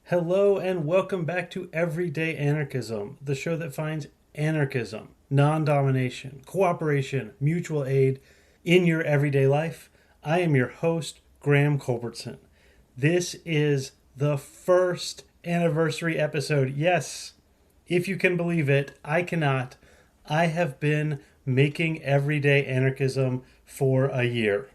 Hello and welcome back to Everyday Anarchism, the show that finds anarchism, non domination, cooperation, mutual aid in your everyday life. I am your host, Graham Culbertson. This is the first anniversary episode. Yes, if you can believe it, I cannot. I have been making Everyday Anarchism for a year.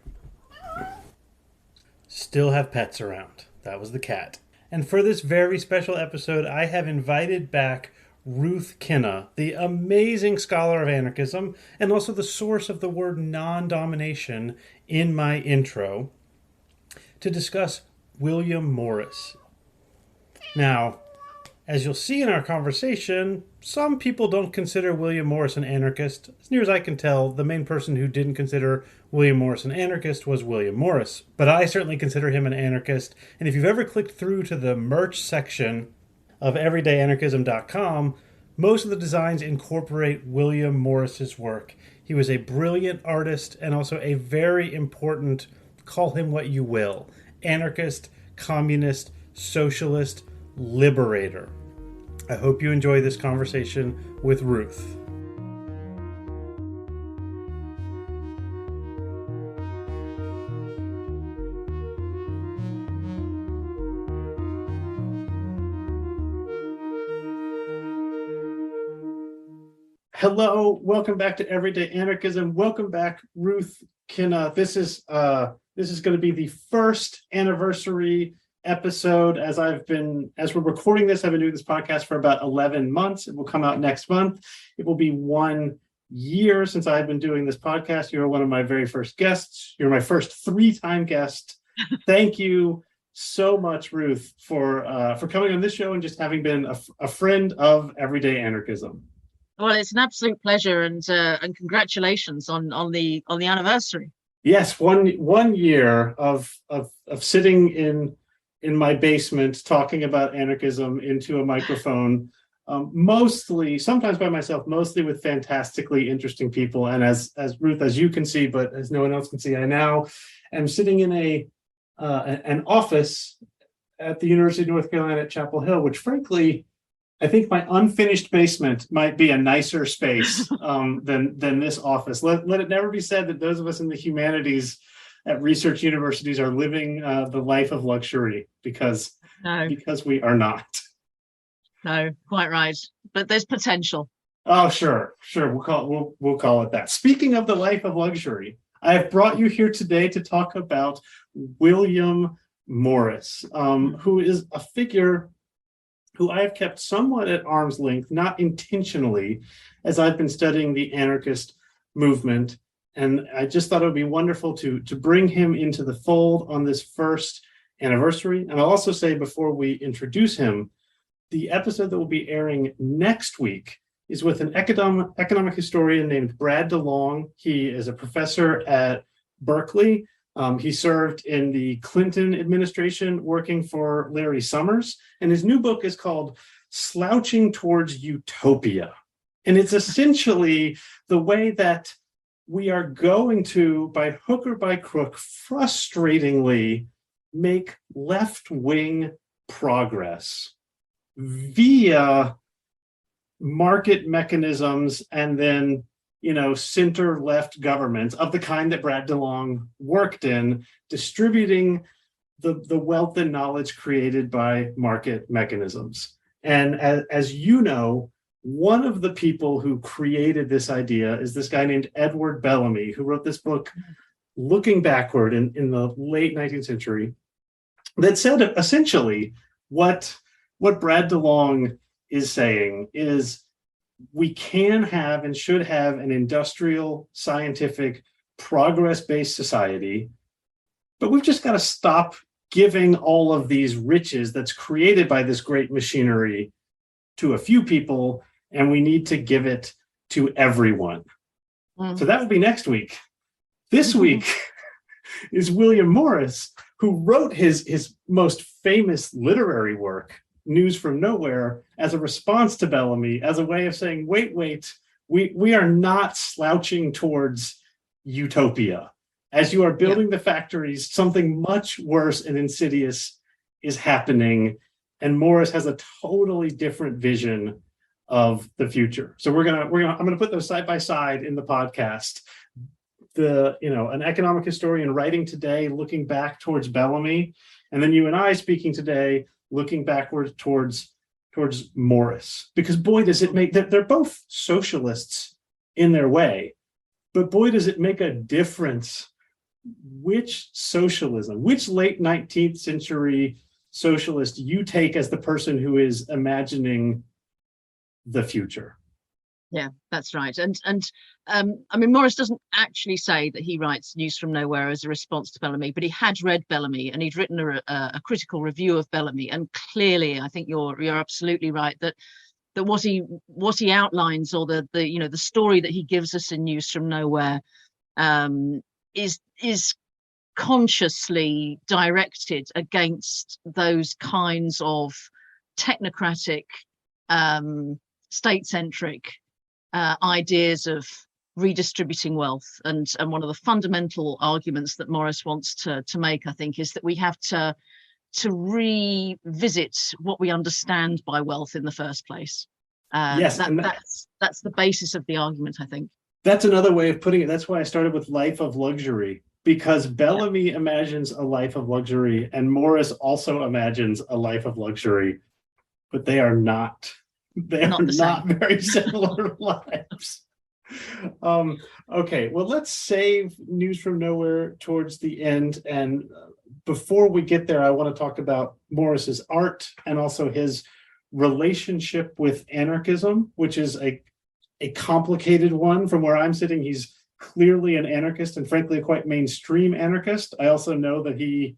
Still have pets around. That was the cat. And for this very special episode, I have invited back Ruth Kinna, the amazing scholar of anarchism, and also the source of the word non-domination in my intro, to discuss William Morris. Now, as you'll see in our conversation, some people don't consider William Morris an anarchist. As near as I can tell, the main person who didn't consider William Morris an anarchist was William Morris. But I certainly consider him an anarchist. And if you've ever clicked through to the merch section of everydayanarchism.com, most of the designs incorporate William Morris's work. He was a brilliant artist and also a very important, call him what you will, anarchist, communist, socialist, liberator. I hope you enjoy this conversation with Ruth. Hello, welcome back to Everyday Anarchism. Welcome back, Ruth Kinna. This is going to be the first anniversary episode. As we're recording this, I've been doing this podcast for about 11 months. It will come out next month. It will be 1 year since I've been doing this podcast. You're one of my very first guests. You're my first 3-time guest. Thank you so much, Ruth, for coming on this show and just having been a friend of Everyday Anarchism. Well, it's an absolute pleasure, and congratulations on the anniversary. Yes, one year of sitting in my basement talking about anarchism into a microphone, mostly, sometimes by myself, mostly with fantastically interesting people. And as Ruth, as you can see, but as no one else can see, I now am sitting in an office at the University of North Carolina at Chapel Hill, which frankly, I think my unfinished basement might be a nicer space than this office. Let it never be said that those of us in the humanities at research universities are living the life of luxury, because we are not. No, quite right. But there's potential. Oh, sure. We'll call it that. Speaking of the life of luxury, I have brought you here today to talk about William Morris, who is a figure who I have kept somewhat at arm's length, not intentionally, as I've been studying the anarchist movement. And I just thought it would be wonderful to bring him into the fold on this first anniversary. And I'll also say, before we introduce him, the episode that will be airing next week is with an economic historian named Brad DeLong. He is a professor at Berkeley. He served in the Clinton administration working for Larry Summers, and his new book is called Slouching Towards Utopia. And it's essentially the way that we are going to, by hook or by crook, frustratingly make left-wing progress via market mechanisms and then center-left governments of the kind that Brad DeLong worked in, distributing the wealth and knowledge created by market mechanisms. And as you know, one of the people who created this idea is this guy named Edward Bellamy, who wrote this book looking backward in the late 19th century that said essentially what Brad DeLong is saying is, we can have and should have an industrial, scientific, progress-based society, but we've just got to stop giving all of these riches that's created by this great machinery to a few people, and we need to give it to everyone. So that will be next week. This week is William Morris, who wrote his most famous literary work, News from Nowhere, as a response to Bellamy, as a way of saying, wait, we are not slouching towards utopia. As you are building the factories, something much worse and insidious is happening. and Morris has a totally different vision of the future. So I'm gonna put those side by side in the podcast. An economic historian writing today, looking back towards Bellamy, and then you and I speaking today, looking backwards towards Morris. Because boy, does it make, they're both socialists in their way, but boy, does it make a difference which socialism, which late 19th century socialist you take as the person who is imagining the future. Yeah, that's right. And I mean, Morris doesn't actually say that he writes News from Nowhere as a response to Bellamy, but he had read Bellamy and he'd written a critical review of Bellamy. And clearly, I think you're absolutely right that what he outlines, or the story that he gives us in News from Nowhere, is consciously directed against those kinds of technocratic, state-centric ideas of redistributing wealth. And one of the fundamental arguments that Morris wants to make, I think, is that we have to revisit what we understand by wealth in the first place. Yes, that's the basis of the argument, I think. That's another way of putting it. That's why I started with life of luxury, because Bellamy imagines a life of luxury and Morris also imagines a life of luxury, but they are not very similar lives. Okay, well, let's save News from Nowhere towards the end. And before we get there, I want to talk about Morris's art and also his relationship with anarchism, which is a complicated one. From where I'm sitting, he's clearly an anarchist and frankly a quite mainstream anarchist. I also know that he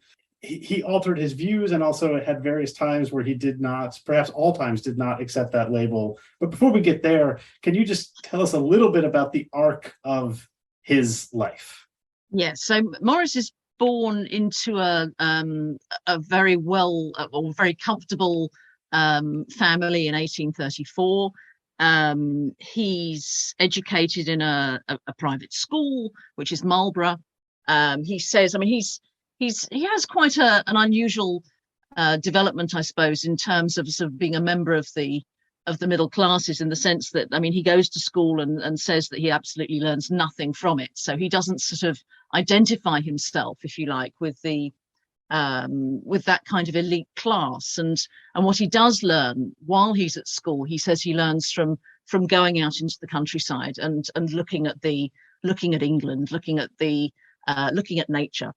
altered his views and also had various times where he did not, perhaps all times, did not accept that label. But before we get there, can you just tell us a little bit about the arc of his life? Yes, so Morris is born into a very very comfortable family in 1834. He's educated in a private school, which is Marlborough. He says, I mean, he has quite an unusual development, I suppose, in terms of sort of being a member of the middle classes, in the sense that, I mean, he goes to school and says that he absolutely learns nothing from it. So he doesn't sort of identify himself, if you like, with that kind of elite class. And what he does learn while he's at school, he says he learns from going out into the countryside and looking at England, looking at nature.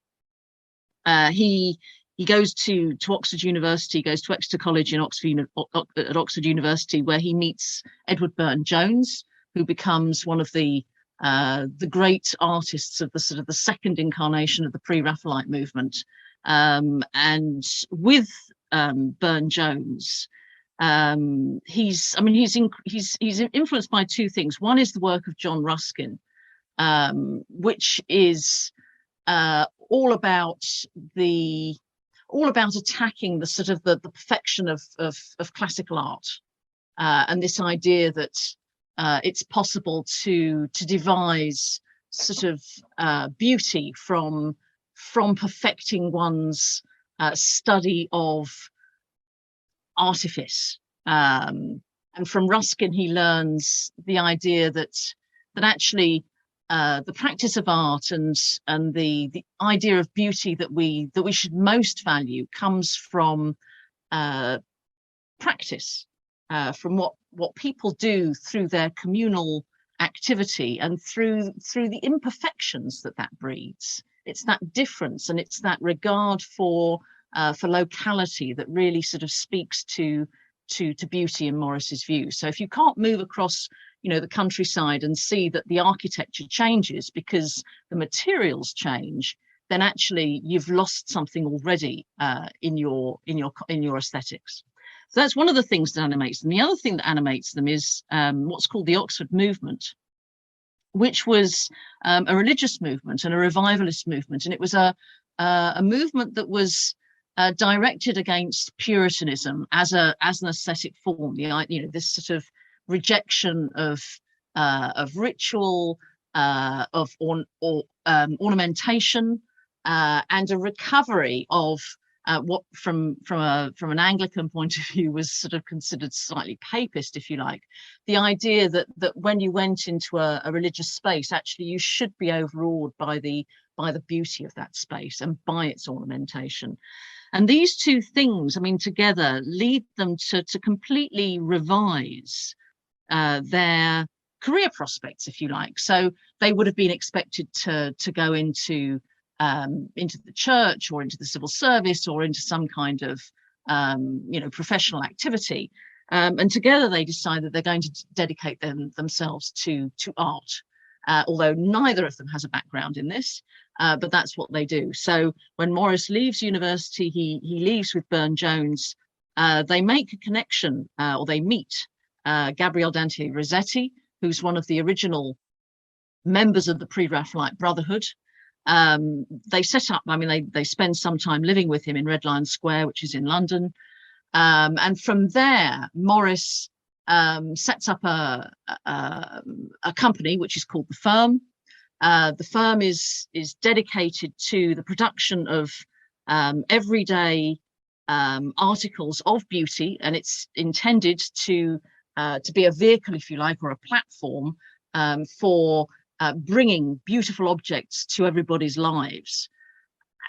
He goes to Oxford University, goes to Exeter College at Oxford University, where he meets Edward Burne-Jones, who becomes one of the great artists of the sort of the second incarnation of the pre-Raphaelite movement. And with Burne-Jones, he's influenced by two things. One is the work of John Ruskin, which is all about attacking the sort of the perfection of classical art, and this idea that it's possible to devise sort of beauty from perfecting one's study of artifice. And from Ruskin, he learns the idea that actually the practice of art and the idea of beauty that we should most value comes from practice, from what people do through their communal activity and through the imperfections that breeds. It's that difference and it's that regard for locality that really sort of speaks to beauty in Morris's view. So if you can't move across, the countryside and see that the architecture changes because the materials change, then actually you've lost something already in your aesthetics. So that's one of the things that animates them. The other thing that animates them is what's called the Oxford movement, which was a religious movement and a revivalist movement, and it was a movement that was directed against Puritanism as an aesthetic form. This sort of rejection of ritual, of ornamentation, and a recovery of what from an Anglican point of view was sort of considered slightly papist, if you like. The idea that when you went into a religious space, actually you should be overawed by the beauty of that space and by its ornamentation. And these two things, I mean, together lead them to completely revise their career prospects, if you like. So they would have been expected to go into the church or into the civil service or into some kind of professional activity. And together they decide that they're going to dedicate themselves to art, although neither of them has a background in this, but that's what they do. So when Morris leaves university, he leaves with Burne-Jones. They make a connection, or they meet Gabriele Dante Rossetti, who's one of the original members of the Pre-Raphaelite Brotherhood. They set up, I mean, they spend some time living with him in Red Lion Square, which is in London. And from there, Morris sets up a company which is called The Firm. The Firm is dedicated to the production of everyday articles of beauty, and it's intended to be a vehicle, if you like, or a platform for bringing beautiful objects to everybody's lives.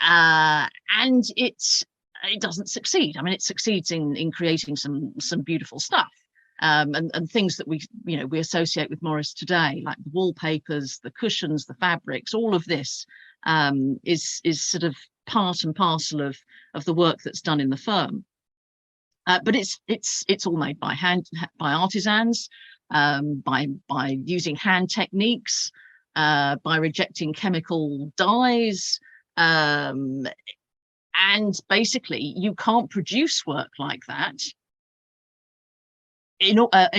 And it doesn't succeed. I mean, it succeeds in creating some beautiful stuff, and things that we associate with Morris today, like the wallpapers, the cushions, the fabrics. All of this is sort of part and parcel of the work that's done in the Firm. But it's all made by hand, by artisans, by using hand techniques, by rejecting chemical dyes, and basically you can't produce work like that in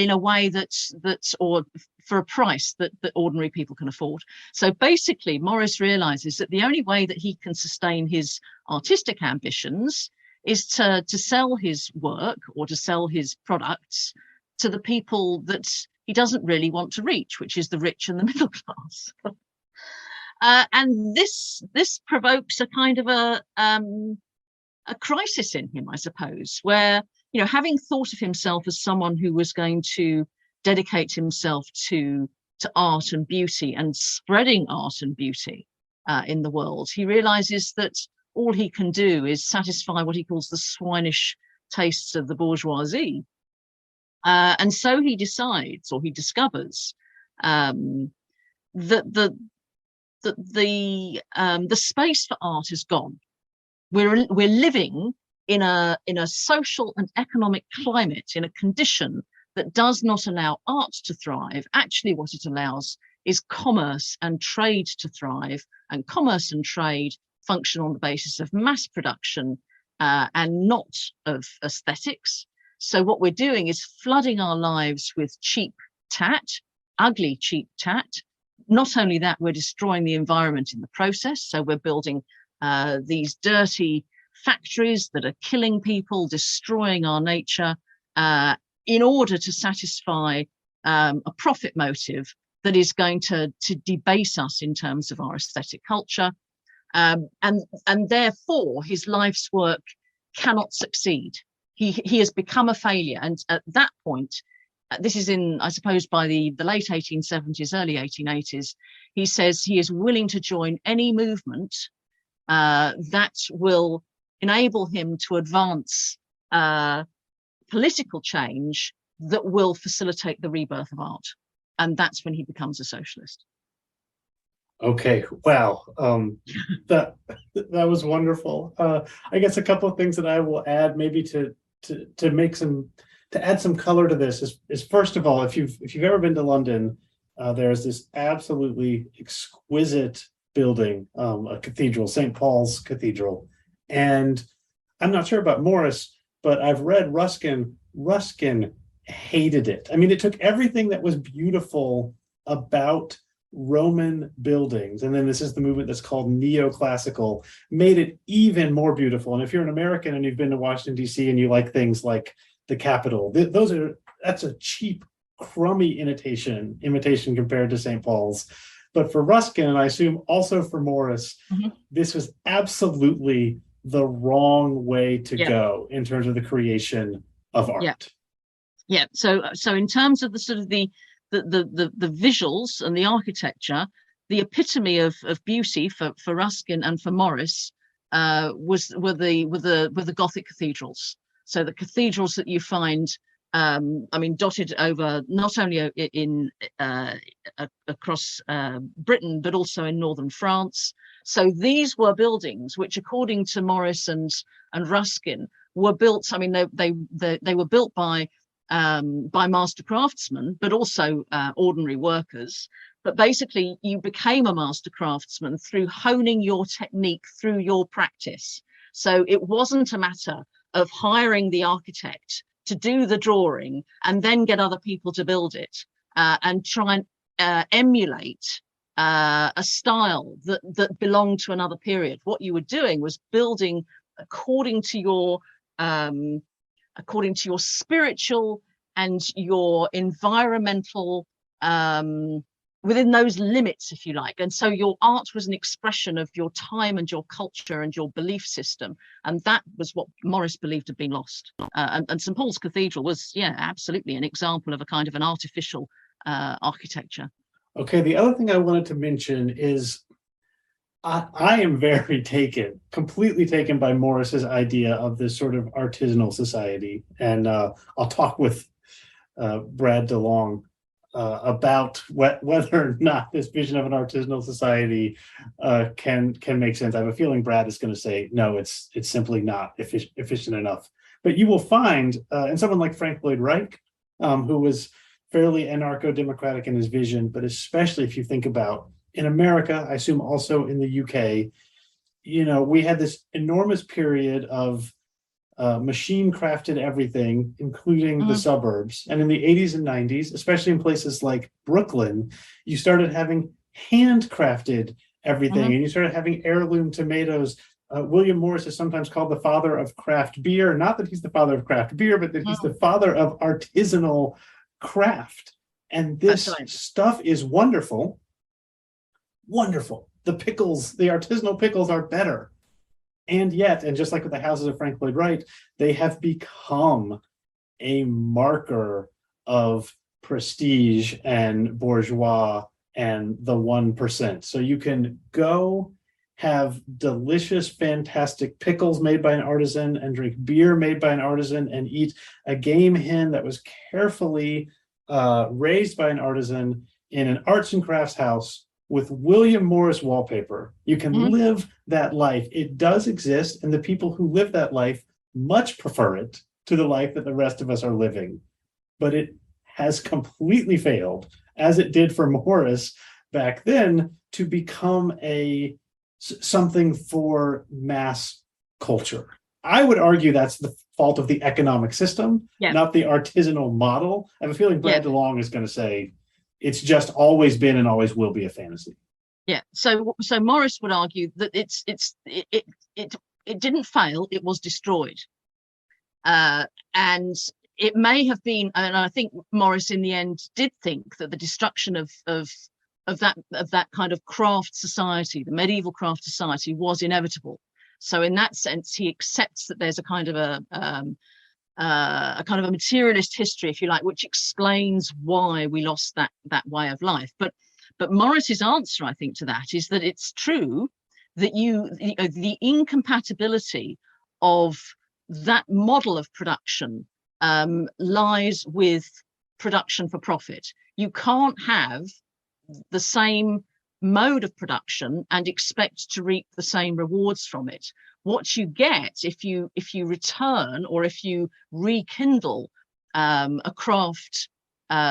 a way that's or for a price that ordinary people can afford. So basically, Morris realizes that the only way that he can sustain his artistic ambitions is to sell his work or to sell his products to the people that he doesn't really want to reach, which is the rich and the middle class. And this provokes a kind of a crisis in him, I suppose, where, having thought of himself as someone who was going to dedicate himself to art and beauty and spreading art and beauty in the world, he realizes that all he can do is satisfy what he calls the swinish tastes of the bourgeoisie. And so he decides, or he discovers, that the space for art is gone. We're living in a social and economic climate, in a condition that does not allow art to thrive. Actually, what it allows is commerce and trade to thrive, and commerce and trade function on the basis of mass production and not of aesthetics. So what we're doing is flooding our lives with cheap tat, ugly cheap tat. Not only that, we're destroying the environment in the process. So we're building these dirty factories that are killing people, destroying our nature, in order to satisfy a profit motive that is going to debase us in terms of our aesthetic culture. And therefore his life's work cannot succeed. He has become a failure. And at that point, this is I suppose, by the late 1870s, early 1880s, he says he is willing to join any movement that will enable him to advance political change that will facilitate the rebirth of art. And that's when he becomes a socialist. Okay, wow, that was wonderful. I guess a couple of things that I will add, maybe to add some color to this is first of all, if you've ever been to London, there's this absolutely exquisite building, a cathedral, St. Paul's Cathedral, and I'm not sure about Morris, but I've read Ruskin. Ruskin hated it. I mean, it took everything that was beautiful about Roman buildings, and then this is the movement that's called neoclassical, made it even more beautiful. And if you're an American and you've been to Washington D.C. and you like things like the Capitol, that's a cheap, crummy imitation compared to St. Paul's. But for Ruskin, and I assume also for Morris, this was absolutely the wrong way to Yeah. go in terms of the creation of Yeah. art. Yeah. So in terms of the sort of the visuals and the architecture, the epitome of beauty for Ruskin and for Morris were the Gothic cathedrals. So the cathedrals that you find, I mean, dotted over not only in across Britain but also in northern France. So these were buildings which, according to Morris and Ruskin, were built. I mean, they were built by master craftsmen, but also ordinary workers. But basically, you became a master craftsman through honing your technique through your practice. So it wasn't a matter of hiring the architect to do the drawing and then get other people to build it and try and emulate a style that belonged to another period. What you were doing was building according to your spiritual and your environmental within those limits, if you like. And so your art was an expression of your time and your culture and your belief system. And that was what Morris believed had been lost. And St. Paul's Cathedral was, yeah, absolutely an example of a kind of an artificial architecture. Okay, the other thing I wanted to mention is I am very completely taken by Morris's idea of this sort of artisanal society. And I'll talk with Brad DeLong about whether or not this vision of an artisanal society can make sense. I have a feeling Brad is going to say, no, it's simply not efficient enough. But you will find in someone like Frank Lloyd Wright, who was fairly anarcho-democratic in his vision, but especially if you think about in America, I assume also in the UK, we had this enormous period of machine crafted everything, including the suburbs. And in the 80s and 90s, especially in places like Brooklyn, you started having handcrafted everything, and you started having heirloom tomatoes. William Morris is sometimes called the father of craft beer. Not that he's the father of craft beer, but that he's the father of artisanal craft. And this stuff is wonderful. Wonderful. The artisanal pickles are better. And yet, and just like with the houses of Frank Lloyd Wright, they have become a marker of prestige and bourgeois and the 1%. So you can go have delicious, fantastic pickles made by an artisan and drink beer made by an artisan and eat a game hen that was carefully raised by an artisan in an arts and crafts house with William Morris wallpaper. You can live that life. It does exist, and the people who live that life much prefer it to the life that the rest of us are living. But it has completely failed, as it did for Morris back then, to become something for mass culture. I would argue that's the fault of the economic system, not the artisanal model. I have a feeling Brad DeLong is going to say, it's just always been and always will be a fantasy. Yeah. So Morris would argue that it didn't fail; it was destroyed, and it may have been. And I think Morris, in the end, did think that the destruction of that kind of craft society, the medieval craft society, was inevitable. So in that sense, he accepts that there's a kind of a materialist history, if you like, which explains why we lost that way of life. But Morris's answer, I think, to that is that it's true that the incompatibility of that model of production lies with production for profit. You can't have the same mode of production and expect to reap the same rewards from it. What you get if you return or if you rekindle a craft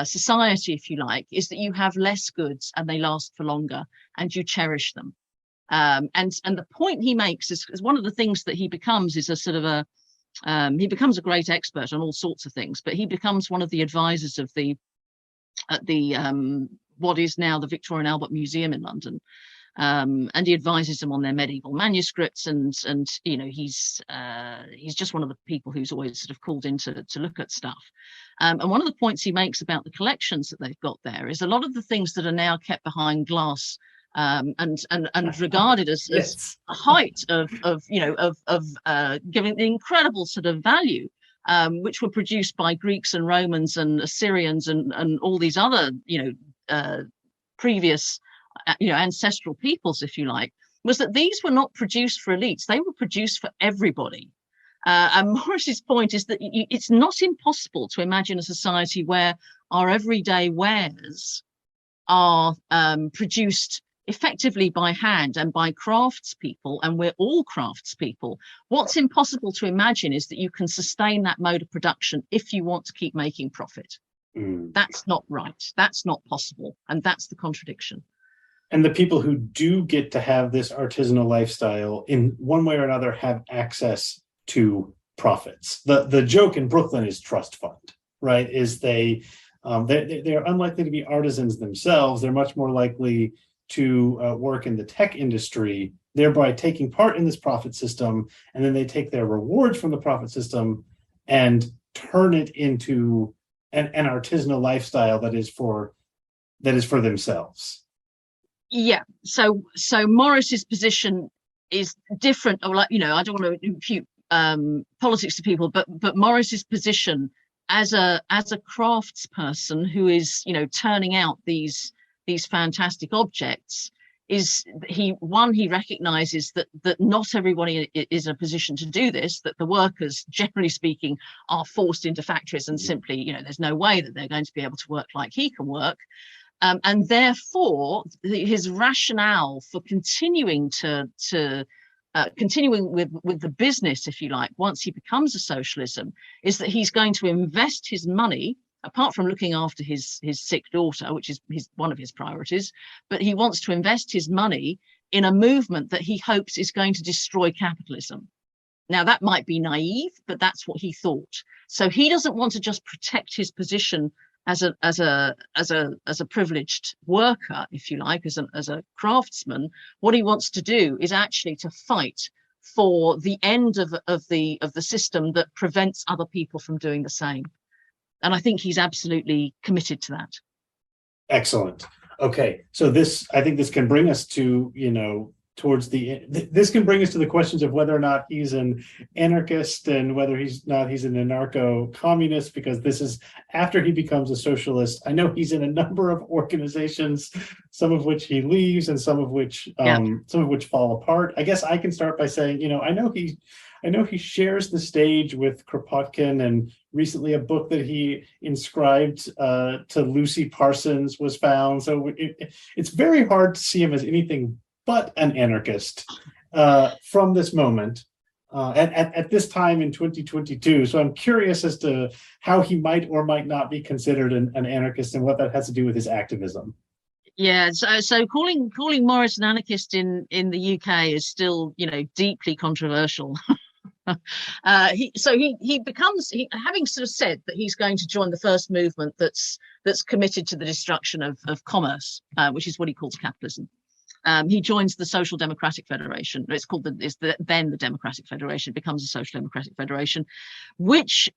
society, if you like, is that you have less goods and they last for longer and you cherish them. And the point he makes is one of the things that he becomes is a sort of he becomes a great expert on all sorts of things, but he becomes one of the advisors of the what is now the Victoria and Albert Museum in London. And he advises them on their medieval manuscripts, and he's just one of the people who's always sort of called in to look at stuff. And one of the points he makes about the collections that they've got there is a lot of the things that are now kept behind glass and regarded as Yes. a height of giving the incredible sort of value, which were produced by Greeks and Romans and Assyrians and all these other previous ancestral peoples, if you like, was that these were not produced for elites; they were produced for everybody. And Morris's point is that it's not impossible to imagine a society where our everyday wares are produced effectively by hand and by craftspeople, and we're all craftspeople. What's impossible to imagine is that you can sustain that mode of production if you want to keep making profit. That's not right. That's not possible. And that's the contradiction. And the people who do get to have this artisanal lifestyle in one way or another have access to profits. The joke in Brooklyn is trust fund, right? Is they're unlikely to be artisans themselves. They're much more likely to work in the tech industry, thereby taking part in this profit system, and then they take their rewards from the profit system and turn it into an artisanal lifestyle that is for themselves. Yeah. So Morris's position is different. Or I don't want to impute politics to people, but Morris's position as a craftsperson who is turning out these fantastic objects is he recognizes that not everybody is in a position to do this, that the workers, generally speaking, are forced into factories and simply there's no way that they're going to be able to work like he can work. And therefore, his rationale for continuing continuing with the business, if you like, once he becomes a socialism, is that he's going to invest his money, apart from looking after his sick daughter, which is one of his priorities, but he wants to invest his money in a movement that he hopes is going to destroy capitalism. Now, that might be naive, but that's what he thought. So he doesn't want to just protect his position as a privileged worker, if you like, as a craftsman. What he wants to do is actually to fight for the end of the system that prevents other people from doing the same. And I think he's absolutely committed to that. Excellent. Okay, so I think this can bring us to this can bring us to the questions of whether or not he's an anarchist and whether he's an anarcho-communist, because this is after he becomes a socialist. I know he's in a number of organizations, some of which he leaves and some of which fall apart. I guess I can start by saying, I know he shares the stage with Kropotkin, and recently a book that he inscribed to Lucy Parsons was found. So it's very hard to see him as anything but an anarchist from this moment at this time in 2022. So I'm curious as to how he might or might not be considered an anarchist and what that has to do with his activism. Yeah, so calling Morris an anarchist in the UK is still, deeply controversial. He becomes, having sort of said that he's going to join the first movement that's committed to the destruction of commerce, which is what he calls capitalism. He joins the Social Democratic Federation. It's called then the Democratic Federation, becomes the Social Democratic Federation, which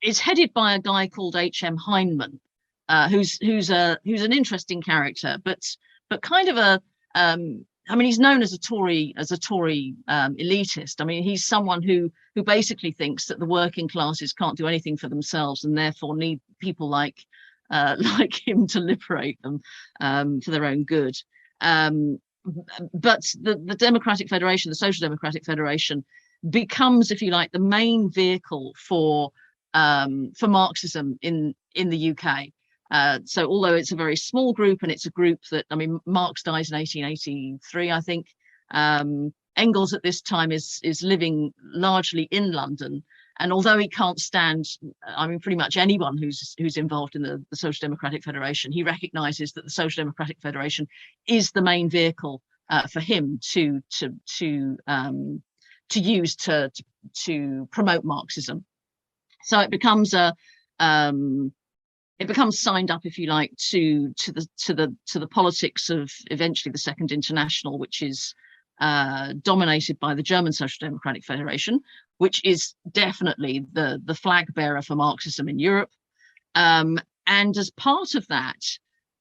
is headed by a guy called H.M. Hyndman, who's an interesting character, but kind of he's known as a Tory elitist. I mean, he's someone who basically thinks that the working classes can't do anything for themselves and therefore need people like him to liberate them for their own good. But the Democratic Federation, the Social Democratic Federation, becomes, if you like, the main vehicle for Marxism in the UK. So although it's a very small group, and it's a group that, Marx dies in 1883, I think. Engels at this time is living largely in London. And although he can't stand, pretty much anyone who's involved in the Social Democratic Federation, he recognises that the Social Democratic Federation is the main vehicle for him to use to promote Marxism. So it becomes signed up, if you like, to the politics of eventually the Second International, which is dominated by the German Social Democratic Federation, which is definitely the flag bearer for Marxism in Europe. And as part of that,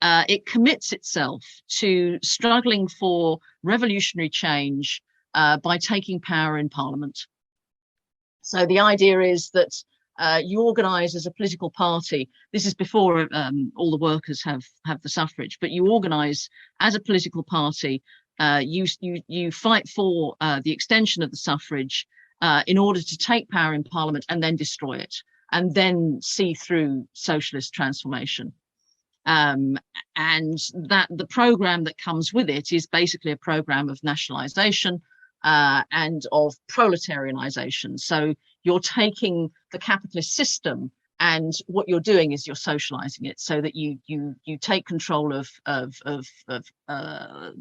it commits itself to struggling for revolutionary change by taking power in Parliament. So the idea is that you organise as a political party. This is before all the workers have the suffrage, but you organise as a political party. You fight for the extension of the suffrage in order to take power in Parliament and then destroy it, and then see through socialist transformation. And that the programme that comes with it is basically a programme of nationalisation and of proletarianisation. So you're taking the capitalist system, and what you're doing is you're socialising it, so that you take control of the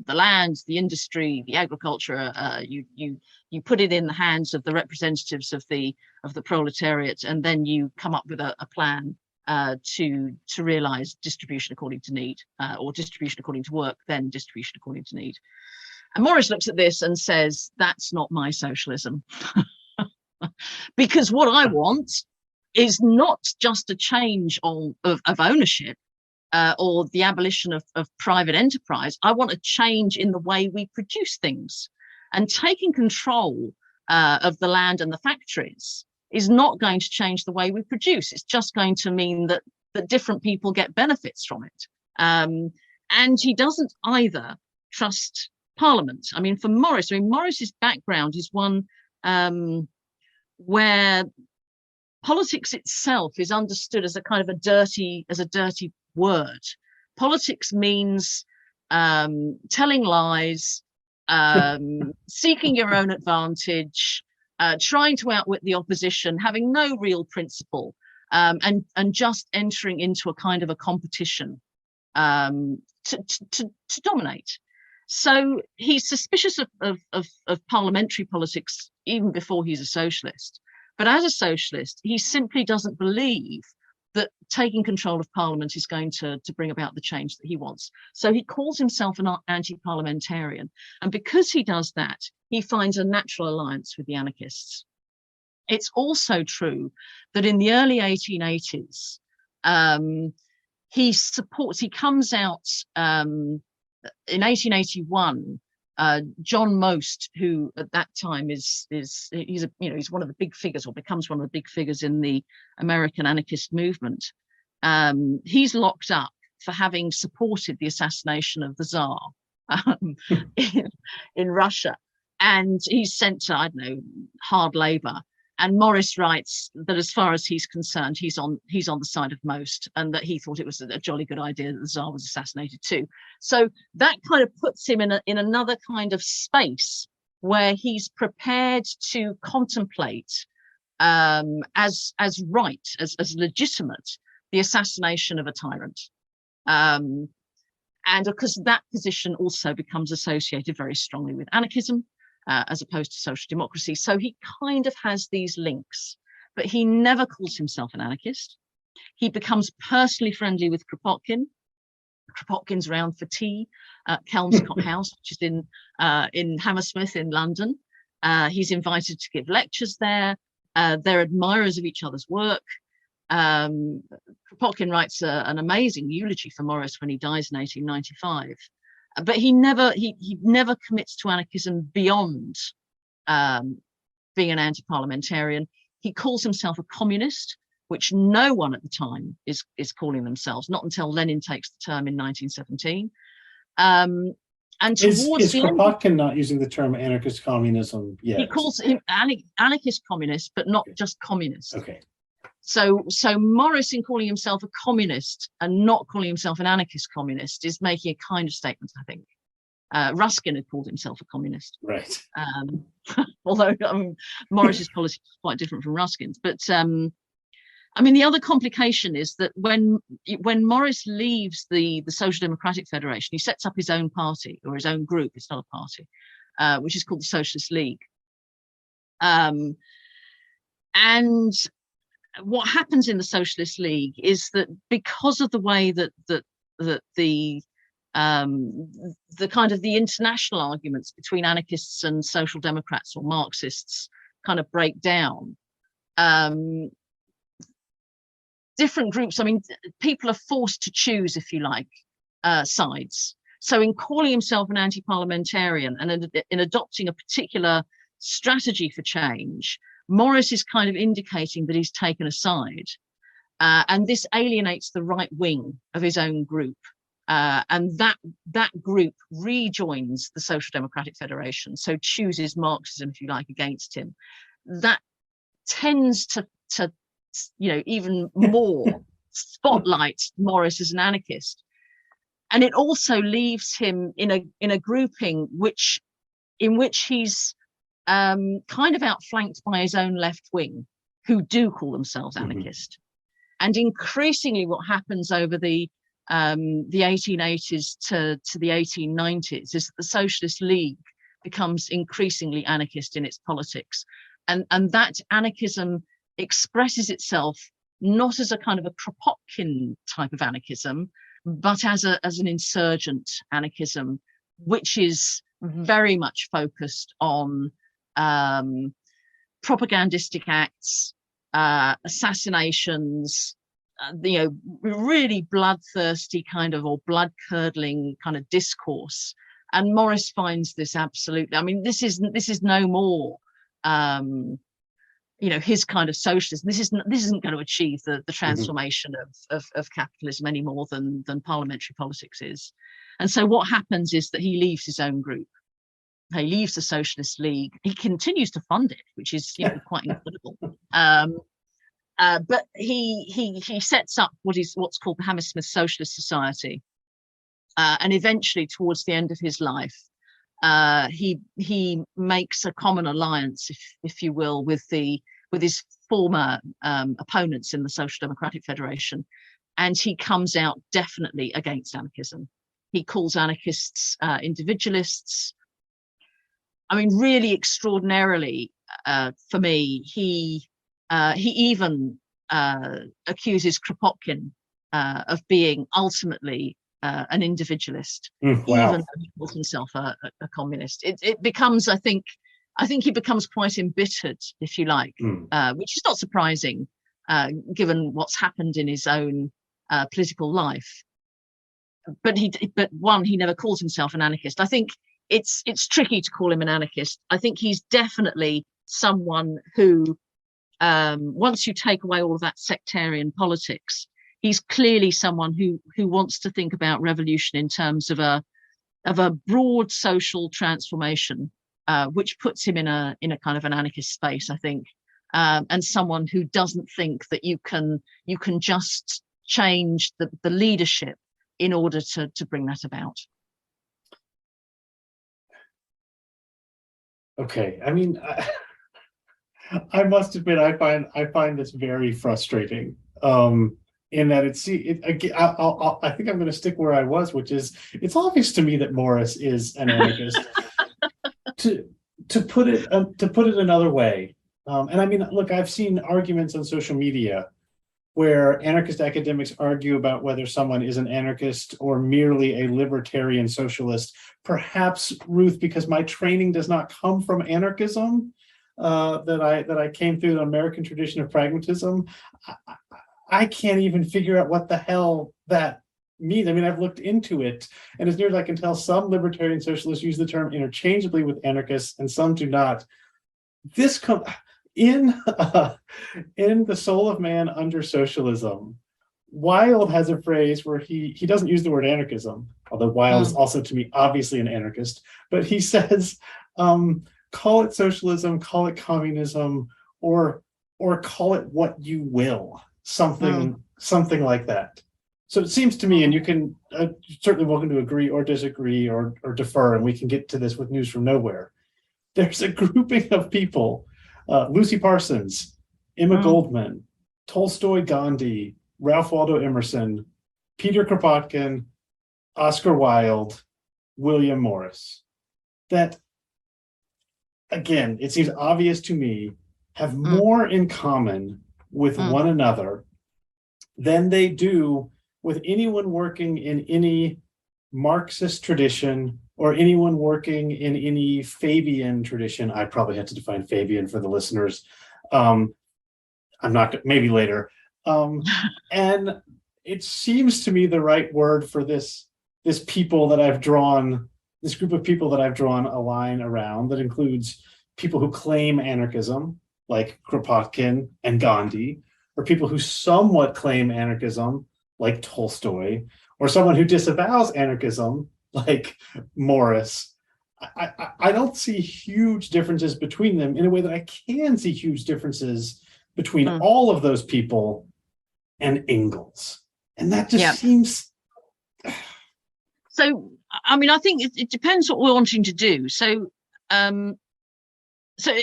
land, the industry, the agriculture. You put it in the hands of the representatives of the proletariat, and then you come up with a plan to realise distribution according to need, or distribution according to work, then distribution according to need. And Morris looks at this and says, that's not my socialism. Because what I want is not just a change of ownership or the abolition of private enterprise. I want a change in the way we produce things. And taking control of the land and the factories is not going to change the way we produce. It's just going to mean that different people get benefits from it. And he doesn't either trust Parliament. I mean, for Morris, Morris's background is one where politics itself is understood as a kind of a dirty word. Politics means telling lies, seeking your own advantage, trying to outwit the opposition, having no real principle, and just entering into a kind of a competition to dominate. So he's suspicious of parliamentary politics even before he's a socialist. But as a socialist, he simply doesn't believe that taking control of Parliament is going to bring about the change that he wants. So he calls himself an anti-parliamentarian. And because he does that, he finds a natural alliance with the anarchists. It's also true that in the early 1880s, he comes out in 1881, John Most, who at that time he's one of the big figures, or becomes one of the big figures in the American anarchist movement. He's locked up for having supported the assassination of the Tsar in Russia, and he's sent to, I don't know, hard labour. And Morris writes that as far as he's concerned, he's on the side of Most, and that he thought it was a jolly good idea that the Tsar was assassinated too. So that kind of puts him in another kind of space where he's prepared to contemplate as right, as legitimate, the assassination of a tyrant. And of course, that position also becomes associated very strongly with anarchism, as opposed to social democracy. So he kind of has these links, but he never calls himself an anarchist. He becomes personally friendly with Kropotkin. Kropotkin's around for tea at Kelmscott House, which is in Hammersmith in London. He's invited to give lectures there. They're admirers of each other's work. Kropotkin writes an amazing eulogy for Morris when he dies in 1895. But he never commits to anarchism beyond being an anti-parliamentarian. He calls himself a communist, which no one at the time is calling themselves, not until Lenin takes the term in 1917. And towards is Kropotkin not using the term anarchist communism yet? He calls him anarchist communist, but not just communist. Okay. So Morris, in calling himself a communist and not calling himself an anarchist communist, is making a kind of statement, I think. Ruskin had called himself a communist. Right. Although Morris's politics is quite different from Ruskin's. But the other complication is that when Morris leaves the Social Democratic Federation, he sets up his own party, or his own group. It's not a party, which is called the Socialist League. And what happens in the Socialist League is that because of the way that the kind of the international arguments between anarchists and social democrats or Marxists kind of break down, different groups, people are forced to choose, if you like, sides. So in calling himself an anti-parliamentarian and in adopting a particular strategy for change, Morris is kind of indicating that he's taken a side. And this alienates the right wing of his own group. And that group rejoins the Social Democratic Federation, so chooses Marxism, if you like, against him. That tends to even more spotlight Morris as an anarchist. And it also leaves him in a grouping in which he's kind of outflanked by his own left wing, who do call themselves anarchist. And increasingly what happens over the 1880s to the 1890s is that the Socialist League becomes increasingly anarchist in its politics. And that anarchism expresses itself not as a kind of a Kropotkin type of anarchism, but as an insurgent anarchism, which is very much focused on propagandistic acts, assassinations, really bloodthirsty or blood-curdling kind of discourse. And Morris finds this absolutely, I mean, this is no more his kind of socialism. This isn't going to achieve the transformation of capitalism any more than parliamentary politics is. And so what happens is that he leaves his own group. He leaves the Socialist League. He continues to fund it, which is quite incredible. But he sets up what's called the Hammersmith Socialist Society, and eventually, towards the end of his life, he makes a common alliance, if you will, with his former opponents in the Social Democratic Federation, and he comes out definitely against anarchism. He calls anarchists individualists. I mean, really extraordinarily, for me, he even accuses Kropotkin of being ultimately an individualist, wow. even though he calls himself a communist. It becomes, I think he becomes quite embittered, if you like, which is not surprising, given what's happened in his own political life. But he never calls himself an anarchist. I think it's tricky to call him an anarchist. I think he's definitely someone who, once you take away all of that sectarian politics, he's clearly someone who wants to think about revolution in terms of a broad social transformation, which puts him in a kind of an anarchist space, I think, and someone who doesn't think that you can just change the leadership in order to bring that about. Okay, I mean, I must admit, I find this very frustrating. In that I think I'm going to stick where I was, which is, it's obvious to me that Morris is an anarchist. to put it another way, and I mean, look, I've seen arguments on social media where anarchist academics argue about whether someone is an anarchist or merely a libertarian socialist. Perhaps, Ruth, because my training does not come from anarchism, that I came through the American tradition of pragmatism, I can't even figure out what the hell that means. I mean, I've looked into it, and as near as I can tell, some libertarian socialists use the term interchangeably with anarchists, and some do not. This in The Soul of Man Under Socialism, Wilde has a phrase where he doesn't use the word anarchism, although Wilde is also, to me, obviously an anarchist, but he says, call it socialism, call it communism, or call it what you will, something like that. So it seems to me, and you can certainly welcome to agree or disagree or defer, and we can get to this with News from Nowhere. There's a grouping of people, Lucy Parsons, Emma Goldman, Tolstoy, Gandhi, Ralph Waldo Emerson, Peter Kropotkin, Oscar Wilde, William Morris, that, again, it seems obvious to me, have more in common with one another than they do with anyone working in any Marxist tradition or anyone working in any Fabian tradition. I probably had to define Fabian for the listeners. I'm not, maybe later. And it seems to me the right word for this this group of people that I've drawn a line around that includes people who claim anarchism, like Kropotkin and Gandhi, or people who somewhat claim anarchism, like Tolstoy, or someone who disavows anarchism, like Morris. I don't see huge differences between them in a way that I can see huge differences between all of those people and Engels. And that just seems... So, I mean, I think it depends what we're wanting to do. So, so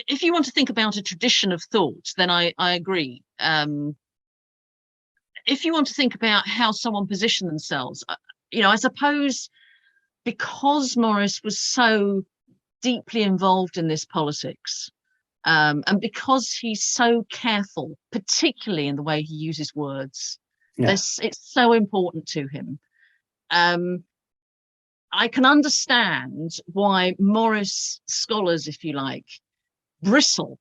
if you want to think about a tradition of thought, then I agree. If you want to think about how someone positioned themselves, I suppose because Morris was so deeply involved in this politics, and because he's so careful, particularly in the way he uses words, it's so important to him. I can understand why Morris scholars, if you like, bristle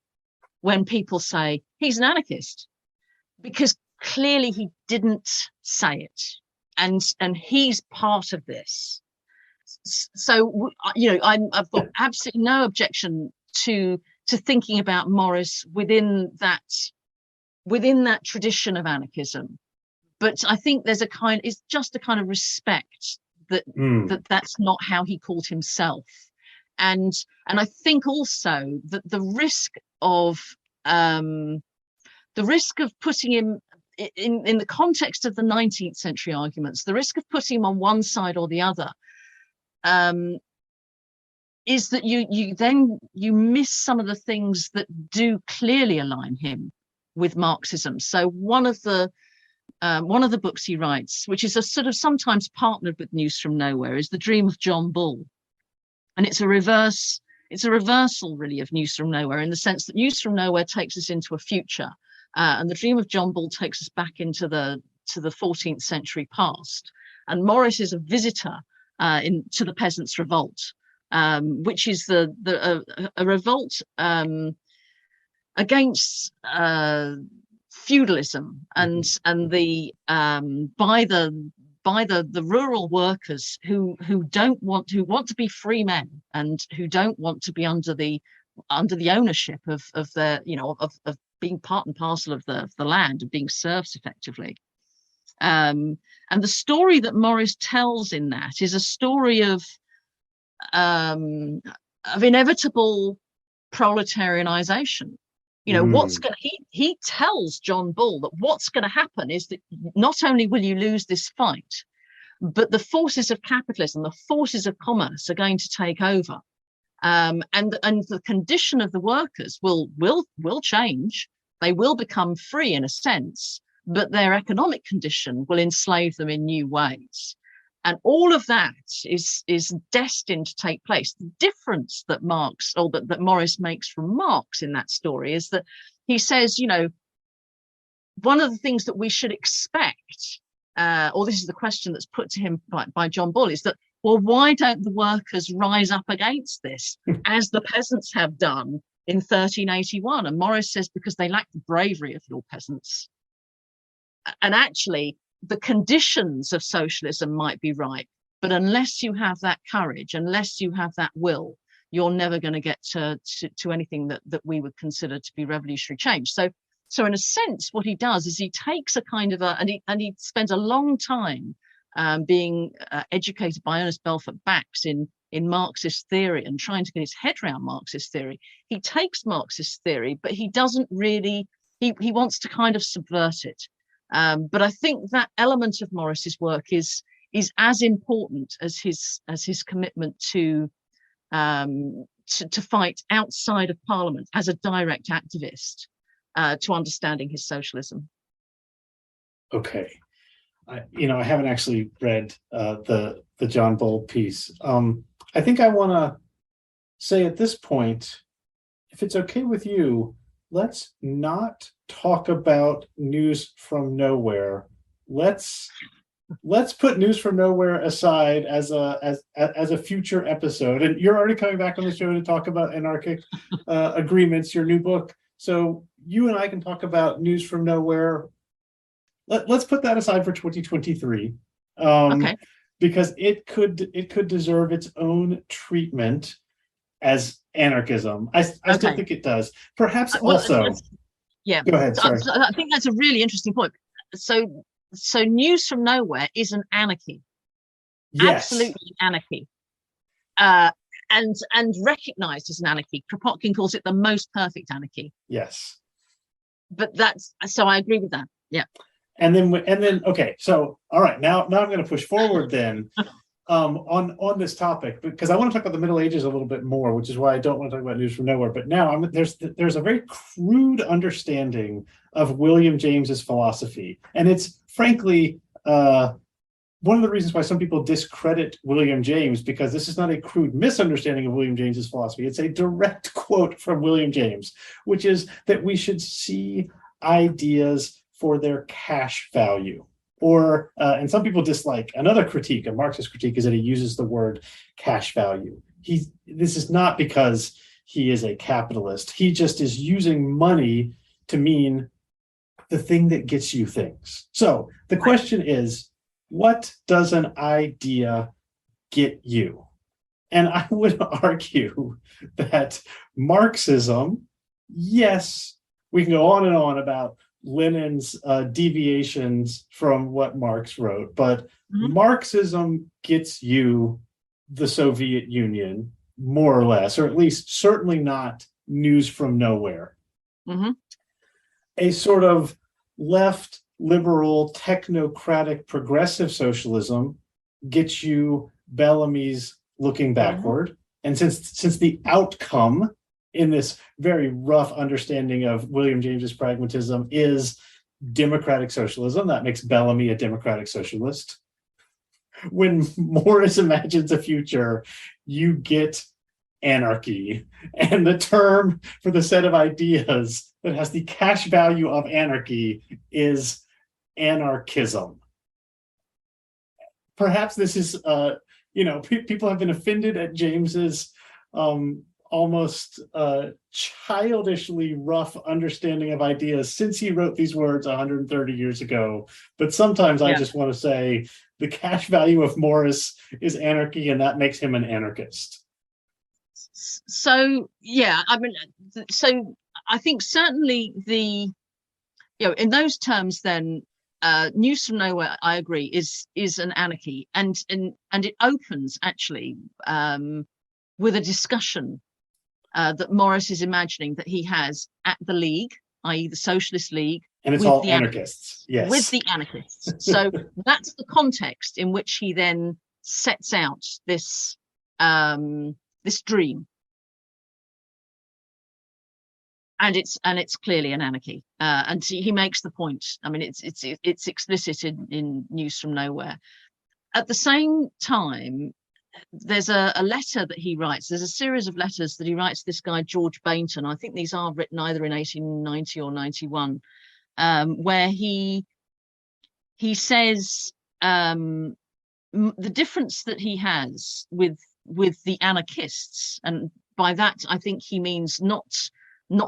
when people say he's an anarchist, because clearly he didn't say it, and he's part of this. So I've got absolutely no objection to thinking about Morris within that tradition of anarchism, but I think it's just a kind of respect that that's not how he called himself, and I think also that the risk of putting him in the context of the 19th century arguments, the risk of putting him on one side or the other is that you miss some of the things that do clearly align him with Marxism. So one of the books he writes, which is a sort of sometimes partnered with News from Nowhere, is The Dream of John Bull, and it's a reversal really of News from Nowhere, in the sense that News from Nowhere takes us into a future, and The Dream of John Bull takes us back into the 14th century past. And Morris is a visitor to the Peasants' Revolt, which is a revolt against feudalism and the by the rural workers who want to be free men, and who don't want to be under the ownership of their of being part and parcel of the land, of being serfs effectively. And the story that Morris tells in that is a story of inevitable proletarianization. He tells John Bull that what's going to happen is that not only will you lose this fight, but the forces of capitalism, the forces of commerce, are going to take over, and the condition of the workers will change. They will become free in a sense, but their economic condition will enslave them in new ways. And all of that is destined to take place. The difference that that Morris makes from Marx in that story is that he says, one of the things that we should expect, or this is the question that's put to him by John Bull, is that, well, why don't the workers rise up against this, as the peasants have done in 1381? And Morris says, because they lack the bravery of your peasants. And actually, the conditions of socialism might be right, but unless you have that courage, unless you have that will, you're never going to get to anything that we would consider to be revolutionary change. So in a sense, what he does is he takes a kind of and he spends a long time being educated by Ernest Belfort Bax in Marxist theory, and trying to get his head around Marxist theory. He takes Marxist theory, but he doesn't really, he wants to kind of subvert it. But I think that element of Morris's work is as important as his commitment to fight outside of Parliament as a direct activist, to understanding his socialism. Okay, I haven't actually read the John Bull piece. I think I want to say at this point, if it's okay with you, let's not talk about News from Nowhere. Let's put News from Nowhere aside as a future episode. And you're already coming back on the show to talk about Anarchic Agreements, your new book. So you and I can talk about News from Nowhere. Let's put that aside for 2023. Okay. because it could deserve its own treatment as anarchism. I still Okay. think it does. Perhaps Well, also. yeah. Go ahead. Sorry. I think that's a really interesting point. So News from Nowhere is an anarchy, Yes. absolutely anarchy, uh, and recognized as an anarchy. Kropotkin calls it the most perfect anarchy. Yes. But that's so I agree with that. Yeah. And then okay. So all right. Now I'm going to push forward then. On this topic, because I want to talk about the Middle Ages a little bit more, which is why I don't want to talk about News from Nowhere. But now there's a very crude understanding of William James's philosophy, and it's frankly one of the reasons why some people discredit William James, because this is not a crude misunderstanding of William James's philosophy. It's a direct quote from William James, which is that we should see ideas for their cash value. Or, and some people dislike another critique, a Marxist critique, is that he uses the word cash value. This is not because he is a capitalist. He just is using money to mean the thing that gets you things. So the question is, what does an idea get you? And I would argue that Marxism, yes, we can go on and on about Lenin's deviations from what Marx wrote, but Marxism gets you the Soviet Union, more or less, or at least certainly not News from Nowhere. A sort of left, liberal, technocratic, progressive socialism gets you Bellamy's Looking Backward. And since the outcome in this very rough understanding of William James's pragmatism is democratic socialism, that makes Bellamy a democratic socialist. When Morris imagines a future, you get anarchy. And the term for the set of ideas that has the cash value of anarchy is anarchism. Perhaps this is, people have been offended at James's almost childishly rough understanding of ideas since he wrote these words 130 years ago. But sometimes I just want to say the cash value of Morris is anarchy, and that makes him an anarchist. So, yeah, I mean, so I think certainly in those terms, then News from Nowhere, I agree, is an anarchy, and it opens actually with a discussion that Morris is imagining that he has at the League, i.e. the Socialist League. And it's all anarchists, yes. With the anarchists. So that's the context in which he then sets out this this dream. And it's clearly an anarchy. And he makes the point. I mean, it's explicit in News from Nowhere. At the same time, there's a letter that he writes. There's a series of letters that he writes to this guy, George Bainton. I think these are written either in 1890 or 91, where he says the difference that he has with the anarchists, and by that I think he means not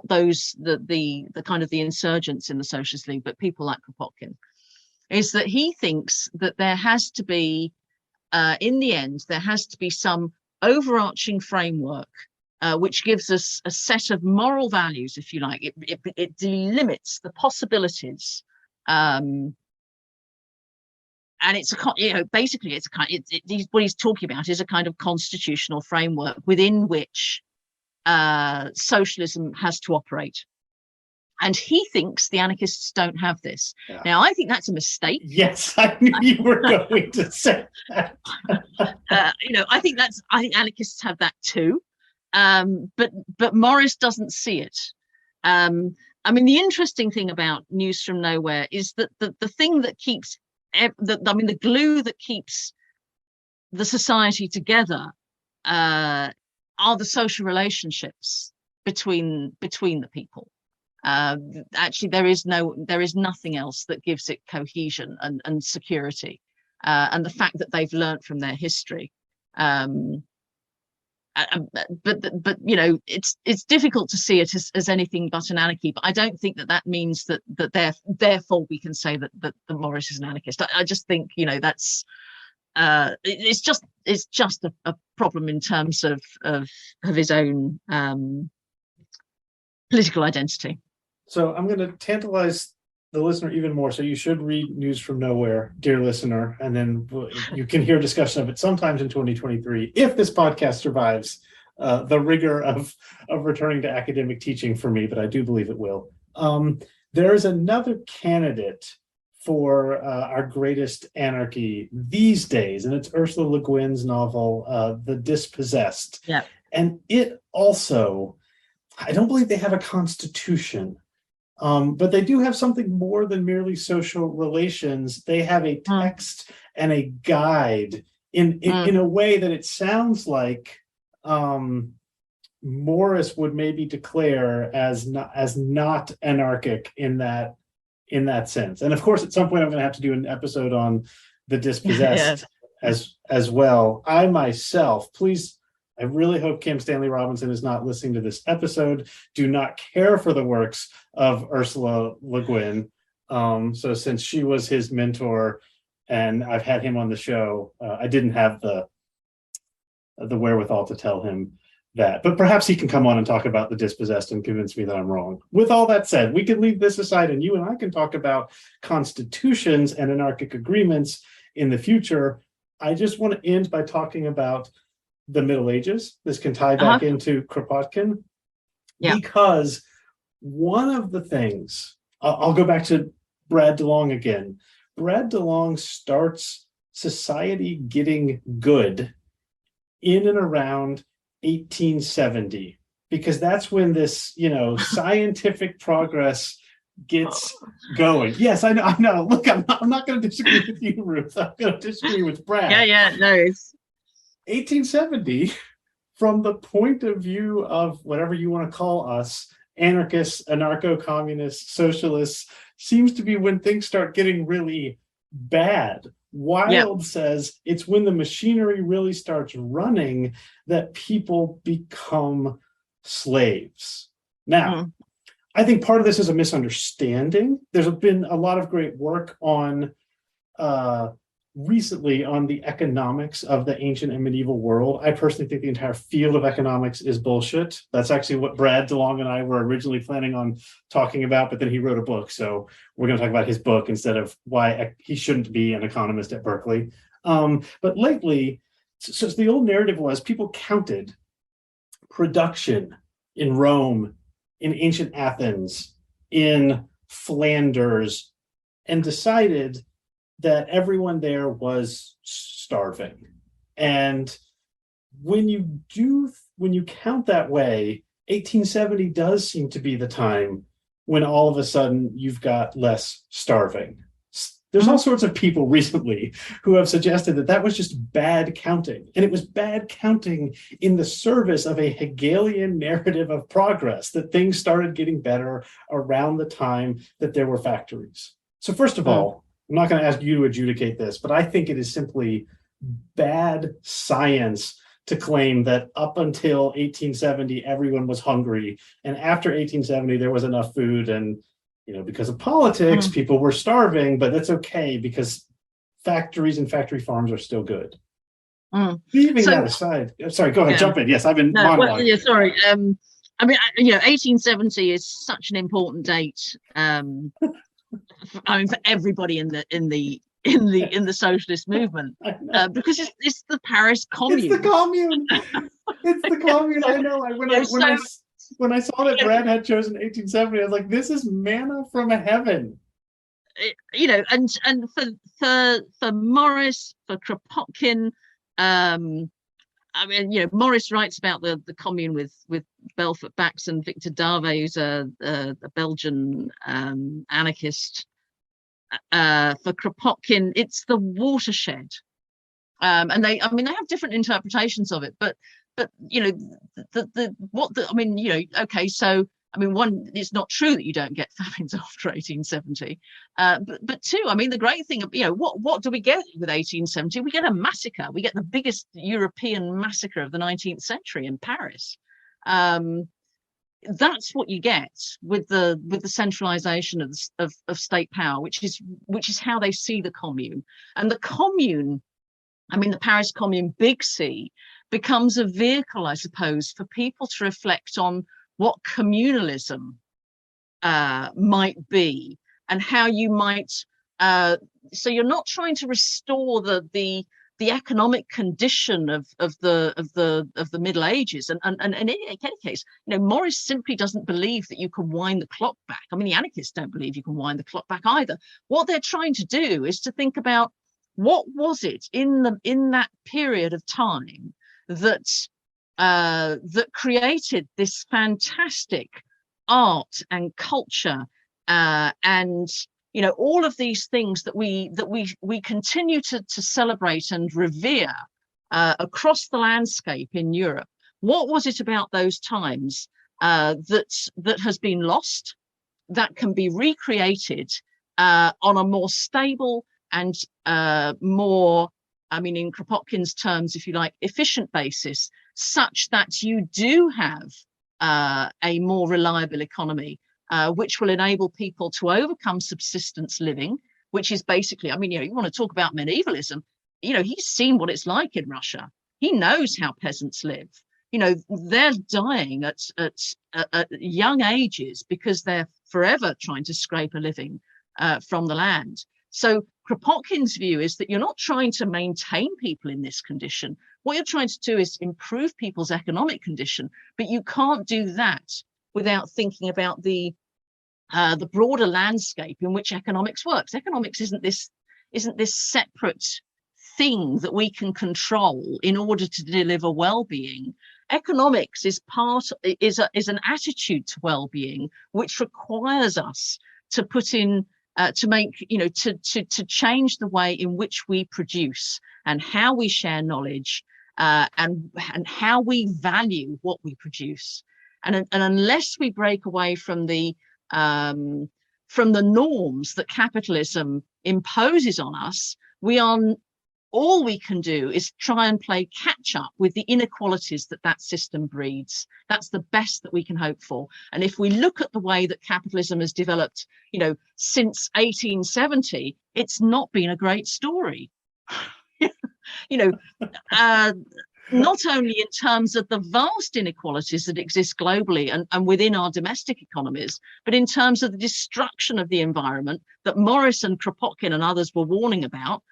those the kind of the insurgents in the Socialist League, but people like Kropotkin, is that he thinks that there has to be in the end, there has to be some overarching framework which gives us a set of moral values, if you like. It delimits the possibilities, and it's basically it's a kind. What he's talking about is a kind of constitutional framework within which socialism has to operate. And he thinks the anarchists don't have this. Yeah. Now, I think that's a mistake. Yes, I knew you were going to say that. I think anarchists have that too. But Morris doesn't see it. I mean, the interesting thing about News from Nowhere is that the thing that keeps the glue that keeps the society together are the social relationships between the people. Actually, there is nothing else that gives it cohesion and security, and the fact that they've learned from their history. But it's difficult to see it as anything but an anarchy. But I don't think that means that therefore we can say that Morris is an anarchist. I just think that's it's just a problem in terms of his own political identity. So I'm going to tantalize the listener even more. So you should read News from Nowhere, dear listener, and then you can hear discussion of it sometimes in 2023 if this podcast survives the rigor of returning to academic teaching for me, but I do believe it will. There is another candidate for our greatest anarchy these days, and it's Ursula Le Guin's novel, The Dispossessed. Yeah. And it also, I don't believe they have a constitution, but they do have something more than merely social relations. They have a text and a guide in a way that it sounds like Morris would maybe declare as not anarchic in that sense. And of course, at some point, I'm going to have to do an episode on The Dispossessed as well. I myself, I really hope Kim Stanley Robinson is not listening to this episode, do not care for the works of Ursula Le Guin. So since she was his mentor and I've had him on the show, I didn't have the wherewithal to tell him that. But perhaps he can come on and talk about The Dispossessed and convince me that I'm wrong. With all that said, we can leave this aside and you and I can talk about constitutions and anarchic agreements in the future. I just want to end by talking about the Middle Ages. This can tie back into Kropotkin, because one of the things, I'll go back to Brad DeLong again. Brad DeLong starts society getting good in and around 1870, because that's when this, scientific progress gets going. Yes, I know. Look, I'm not going to disagree with you, Ruth. I'm going to disagree with Brad. No, it's 1870, from the point of view of whatever you want to call us, anarchists, anarcho-communists, socialists, seems to be when things start getting really bad. Wilde says it's when the machinery really starts running that people become slaves. Now, I think part of this is a misunderstanding. There's been a lot of great work on recently on the economics of the ancient and medieval world. I personally think the entire field of economics is bullshit. That's actually what Brad DeLong and I were originally planning on talking about, but then he wrote a book. So we're going to talk about his book instead of why he shouldn't be an economist at Berkeley. But lately, so the old narrative was people counted production in Rome, in ancient Athens, in Flanders, and decided that everyone there was starving. And when you count that way, 1870 does seem to be the time when all of a sudden you've got less starving. There's all sorts of people recently who have suggested that was just bad counting. And it was bad counting in the service of a Hegelian narrative of progress, that things started getting better around the time that there were factories. So first of all, I'm not going to ask you to adjudicate this, but I think it is simply bad science to claim that up until 1870, everyone was hungry. And after 1870, there was enough food. And, because of politics, people were starving, but that's okay because factories and factory farms are still good. Leaving that aside, sorry, go ahead, jump in. Yes, I've been monologuing. Sorry. 1870 is such an important date. For everybody in the socialist movement, because it's the Paris Commune. It's the Commune. It's the Commune. I know. When I saw that Brad had chosen 1870, I was like, "This is manna from heaven." And for Morris, for Kropotkin, Morris writes about the Commune with Belfort Bax and Victor Dave, who's a Belgian anarchist. For Kropotkin, it's the watershed, and they have different interpretations of it. But one, it's not true that you don't get famines after 1870. But two, the great thing, what do we get with 1870? We get a massacre. We get the biggest European massacre of the 19th century in Paris. That's what you get with the centralization of state power, which is how they see the Commune. And the Commune I mean, the Paris Commune, Big C, becomes a vehicle, I suppose, for people to reflect on what communalism might be, and how you might. So you're not trying to restore the economic condition of the Middle Ages, and in any case, Morris simply doesn't believe that you can wind the clock back. I mean, the anarchists don't believe you can wind the clock back either. What they're trying to do is to think about what was it in that period of time that created this fantastic art and culture, and all of these things that we continue to celebrate and revere across the landscape in Europe. What was it about those times that has been lost, that can be recreated on a more stable and more, I mean, in Kropotkin's terms, if you like, efficient basis, such that you do have a more reliable economy, which will enable people to overcome subsistence living, which is basically, I mean, you want to talk about medievalism, he's seen what it's like in Russia. He knows how peasants live. They're dying at young ages because they're forever trying to scrape a living from the land. So Kropotkin's view is that you're not trying to maintain people in this condition. What you're trying to do is improve people's economic condition, but you can't do that without thinking about the broader landscape in which economics works. Economics isn't this separate thing that we can control in order to deliver well-being. Economics is an attitude to well-being, which requires us to put in to make, to change the way in which we produce and how we share knowledge, and how we value what we produce. And unless we break away from the norms that capitalism imposes on us, all we can do is try and play catch up with the inequalities that system breeds. That's the best that we can hope for. And if we look at the way that capitalism has developed, since 1870, it's not been a great story. Not only in terms of the vast inequalities that exist globally and within our domestic economies, but in terms of the destruction of the environment that Morris and Kropotkin and others were warning about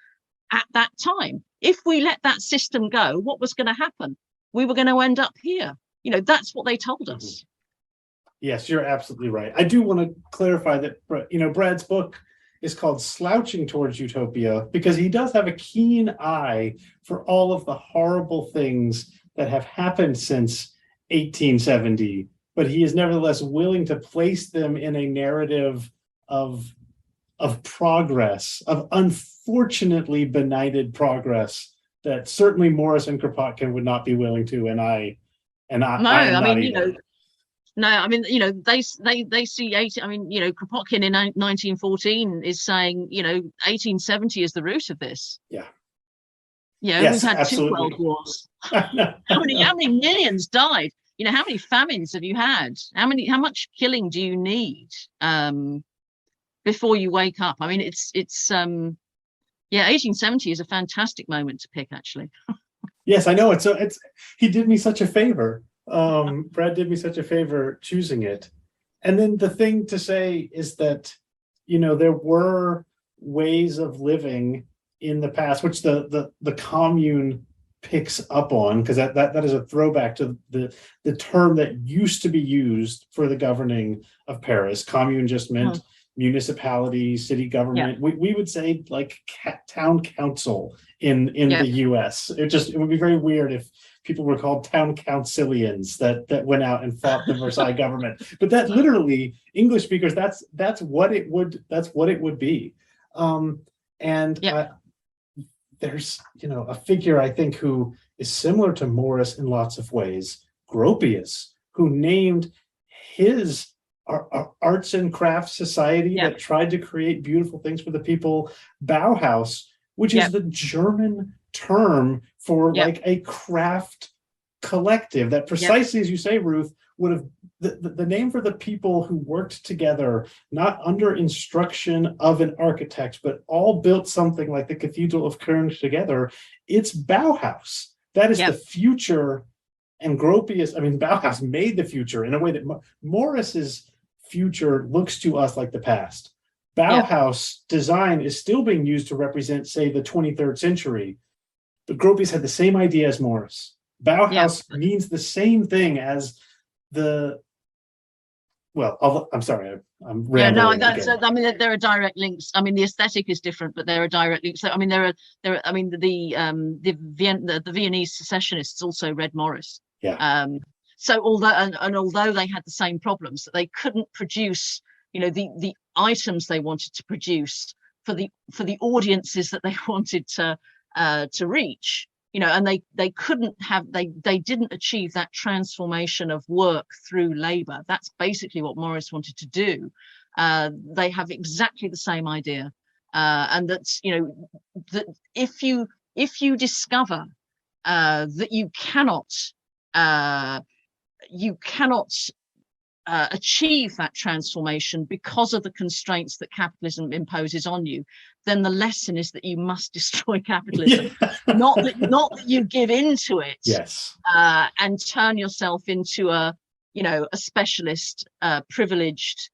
at that time. If we let that system go, what was going to happen? We were going to end up here. That's what they told us. Yes, you're absolutely right. I do want to clarify that, Brad's book is called Slouching Towards Utopia, because he does have a keen eye for all of the horrible things that have happened since 1870, but he is nevertheless willing to place them in a narrative of progress, of unfortunately benighted progress, that certainly Morris and Kropotkin would not be willing to, and I they see 80. I mean, Kropotkin in 1914 is saying, 1870 is the root of this. Yeah. Yes, we've had absolutely. 2 world wars. How many millions died? How many famines have you had? How much killing do you need before you wake up? I mean, it's 1870 is a fantastic moment to pick, actually. Yes, I know. He did me such a favor. Brad did me such a favor choosing it. And then the thing to say is that, there were ways of living in the past, which the commune picks up on, because that is a throwback to the term that used to be used for the governing of Paris. Commune just meant municipality, city government. Yeah. We would say like town council in the US. It would be very weird if people were called town councilians that went out and fought the Versailles government. But that literally, English speakers, that's what it would be. There's a figure, I think, who is similar to Morris in lots of ways, Gropius, who named his arts and crafts society that tried to create beautiful things for the people, Bauhaus, which is the German term for like a craft collective that precisely, as you say, Ruth, would have the name for the people who worked together, not under instruction of an architect, but all built something like the Cathedral of Köln together. It's Bauhaus. That is the future. And Gropius, I mean, Bauhaus made the future in a way that Morris's future looks to us like the past. Bauhaus design is still being used to represent, say, the 23rd century. But Gropius had the same idea as Morris. Bauhaus means the same thing as I'm sorry, I'm rambling. I mean, there are direct links. I mean, the aesthetic is different, but there are direct links. So, I mean, the Viennese secessionists also read Morris. So although they had the same problems, that they couldn't produce, the items they wanted to produce for the audiences that they wanted to reach, and they didn't achieve that transformation of work through labor. That's basically what Morris wanted to do. They have exactly the same idea, and that's that if you discover that you cannot achieve that transformation because of the constraints that capitalism imposes on you, then the lesson is that you must destroy capitalism. not that you give into it, and turn yourself into a specialist, privileged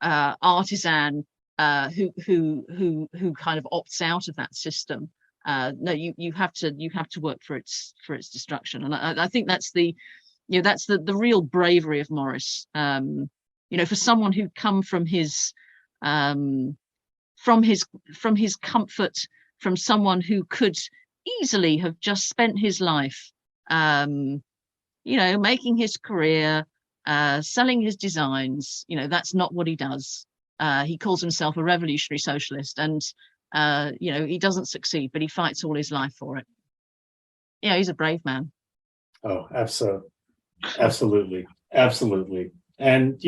artisan who kind of opts out of that system. No, you have to work for its destruction, and I think that's the real bravery of Morris. For someone who'd come from his comfort, from someone who could easily have just spent his life, making his career, selling his designs. That's not what he does. He calls himself a revolutionary socialist, and he doesn't succeed, but he fights all his life for it. He's a brave man. Oh, absolutely. And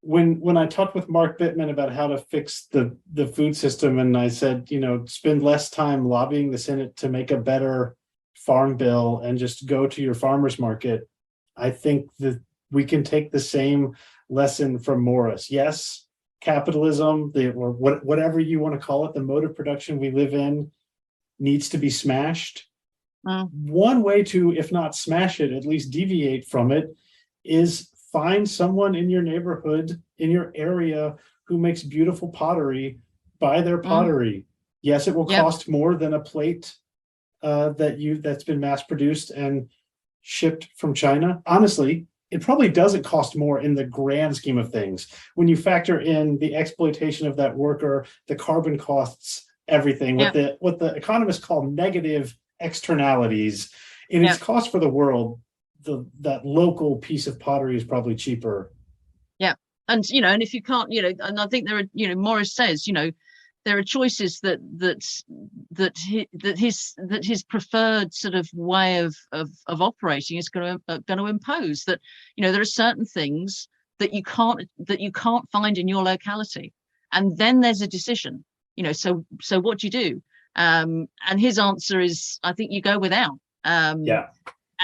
when I talked with Mark Bittman about how to fix the food system, and I said, spend less time lobbying the Senate to make a better farm bill and just go to your farmer's market, I think that we can take the same lesson from Morris. Yes, capitalism, or whatever you want to call it, the mode of production we live in needs to be smashed. One way to, if not smash it, at least deviate from it, is find someone in your neighborhood, in your area, who makes beautiful pottery. Buy their pottery. Yes, it will cost more than a plate that's been mass produced and shipped from China. Honestly, it probably doesn't cost more in the grand scheme of things. When you factor in the exploitation of that worker, the carbon costs, everything, what the economists call negative externalities in its cost for the world, that local piece of pottery is probably cheaper. And if you can't, and I think there are, Morris says, there are choices that his preferred sort of way of operating is going to impose. That there are certain things that you can't find in your locality, and then there's a decision. So what do you do? And his answer is, I think you go without.